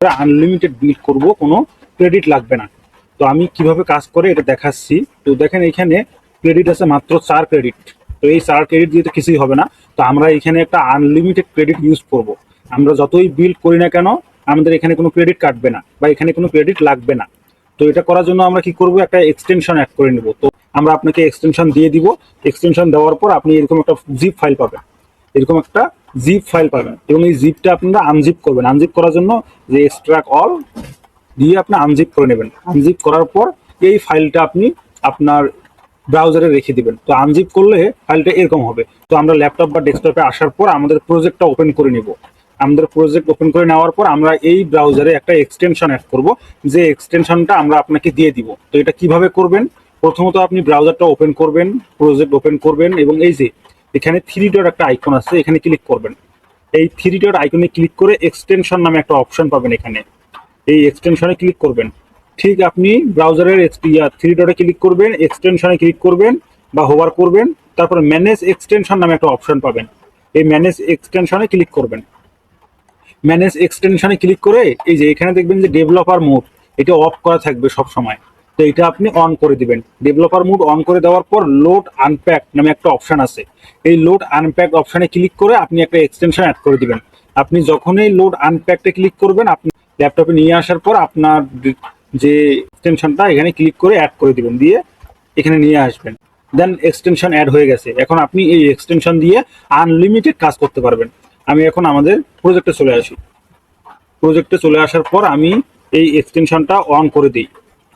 Unlimited বিল করব, কোনো credit লাগবে না। তো আমি কিভাবে কাজ করে এটা দেখাচ্ছি। তো দেখেন এখানে ক্রেডিট আছে মাত্র 4 ক্রেডিট। তো এই 4 ক্রেডিট দিয়ে তো কিছুই হবে না। তো আমরা এখানে একটা আনলিমিটেড ক্রেডিট ইউজ করব। আমরা যতই বিল করি না কেন আমাদের এখানে কোনো ক্রেডিট কাটবে না বা এখানে কোনো ক্রেডিট লাগবে না। তো এটা করার জন্য আমরা কি করব, একটা এক্সটেনশন অ্যাড করে নেব। তো আমরা আপনাকে এক্সটেনশন দিয়ে দিব। এক্সটেনশন দেওয়ার পর আপনি এরকম একটা জিপ ফাইল পাবেন, এরকম একটা জিপ ফাইল পাবেন এবং এই জিপটা আপনারা আনজিপ করবেন। আনজিপ করার জন্য যে এক্সট্রাক্ট অল দিয়ে আপনি আনজিপ করে নেবেন। আনজিপ করার পর এই ফাইলটা আপনি আপনার ব্রাউজারে রেখে দিবেন। তো আনজিপ করলে ফাইলটা এরকম হবে। তো আমরা ল্যাপটপ বা ডেস্কটপে আসার পর আমাদের প্রজেক্টটা ওপেন করে নিব। আমাদের প্রজেক্ট ওপেন করে নেওয়ার পর আমরা এই ব্রাউজারে একটা এক্সটেনশন অ্যাড করব, যে এক্সটেনশনটা আমরা আপনাকে দিয়ে দিব। তো এটা কিভাবে করবেন, প্রথমত আপনি ব্রাউজারটা ওপেন করবেন, প্রজেক্ট ওপেন করবেন এবং এই যে এখানে 3 ডট একটা আইকন আছে, এখানে ক্লিক করবেন। এই 3 ডট আইকনে ক্লিক করে এক্সটেনশন নামে একটা অপশন পাবেন। এখানে এই এক্সটেনশনে ক্লিক করবেন। ঠিক আপনি ব্রাউজারের 3 ডটে ক্লিক করবেন, এক্সটেনশনে ক্লিক করবেন বা হোভার করবেন, তারপর ম্যানেজ এক্সটেনশন নামে একটা অপশন পাবেন। এই ম্যানেজ এক্সটেনশনে ক্লিক করবেন। ম্যানেজ এক্সটেনশনে ক্লিক করে এই যে এখানে দেখবেন যে ডেভেলপার মোড, এটা অফ করা থাকবে সব সময়। তো এটা আপনি অন করে দিবেন। ডেভেলপার মোড অন করে দেওয়ার পর লোড আনপ্যাক নামে একটা অপশন আছে। এই লোড আনপ্যাক অপশনে ক্লিক করে আপনি একটা এক্সটেনশন অ্যাড করে দিবেন। আপনি যখনই লোড আনপ্যাকটা ক্লিক করবেন, আপনি ল্যাপটপে নিয়ে আসার পর আপনার যে এক্সটেনশনটা এখানে ক্লিক করে অ্যাড করে দিবেন, দিয়ে এখানে নিয়ে আসবেন। দেন এক্সটেনশন অ্যাড হয়ে গেছে। এখন আপনি এই এক্সটেনশন দিয়ে আনলিমিটেড কাজ করতে পারবেন। আমি এখন আমাদের প্রজেক্টে চলে আসি। প্রজেক্টে চলে আসার পর আমি এই এক্সটেনশনটা অন করে দিই।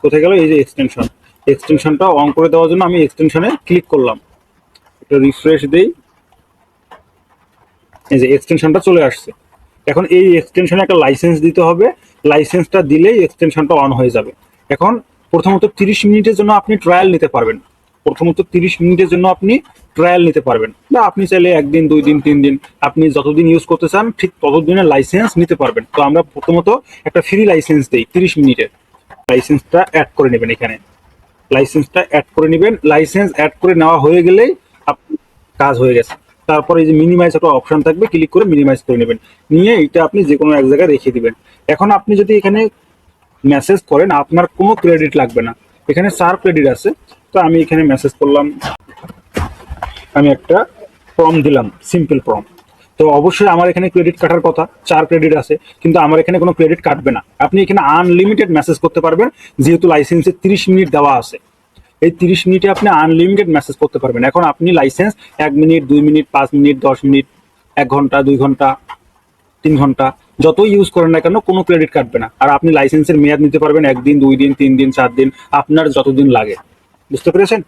কোথায় গেল, এই যে এক্সটেনশন। এক্সটেনশনটা অন করে দেওয়ার জন্য আমি এক্সটেনশনে ক্লিক করলাম, এটা রিফ্রেশ দেই। এই যে এক্সটেনশনটা চলে আসছে। এখন এই এক্সটেনশনে একটা লাইসেন্স দিতে হবে। লাইসেন্সটা দিলেই এক্সটেনশনটা অন হয়ে যাবে। এখন প্রথমত 30 মিনিটের জন্য আপনি ট্রায়াল নিতে পারবেন। প্রথমত 30 মিনিটের জন্য আপনি ট্রায়াল নিতে পারবেন, বা আপনি চাইলে 1 দিন 2 দিন 3 দিন আপনি যতদিন ইউজ করতে চান ঠিক ততদিনের লাইসেন্স নিতে পারবেন। তো আমরা প্রথমত একটা ফ্রি লাইসেন্স দিই 30 মিনিটের। লাইসেন্সটা অ্যাড করে নেবেন। এখানে লাইসেন্সটা অ্যাড করে নেবেন। লাইসেন্স অ্যাড করে নেওয়া হয়ে গেলেই কাজ হয়ে গেছে। তারপরে এই যে মিনিমাইজ একটা অপশন থাকবে, ক্লিক করে মিনিমাইজ করে নেবেন। নিয়ে এটা আপনি যে কোনো এক জায়গায় রেখে দিবেন। এখন আপনি যদি এখানে মেসেজ করেন আপনার কোনো ক্রেডিট লাগবে না। এখানে 4 ক্রেডিট আছে। তো আমি এখানে মেসেজ করলাম, আমি একটা ফর্ম দিলাম, সিম্পল ফর্ম। তো অবশ্যই আমার এখানে ক্রেডিট কাটার কথা, 4 ক্রেডিট আছে, কিন্তু আমার এখানে কোনো ক্রেডিট কাটবে না। আপনি এখানে আনলিমিটেড মেসেজ করতে পারবেন, যেহেতু লাইসেন্সে 30 মিনিট দেওয়া আছে। এই 30 মিনিটে আপনি আনলিমিটেড মেসেজ করতে পারবেন। এখন আপনি licence 1 minute 2 minute 5 minute 10 minute 1 ঘন্টা 2 ঘন্টা 3 ঘন্টা যতই ইউজ করেন না কেন কোনো ক্রেডিট কাটবে না। আর আপনি লাইসেন্সের মেয়াদ নিতে পারবেন 1 দিন 2 দিন 3 দিন 4 দিন, আপনার যতদিন লাগে। বুঝতে পেরেছেন?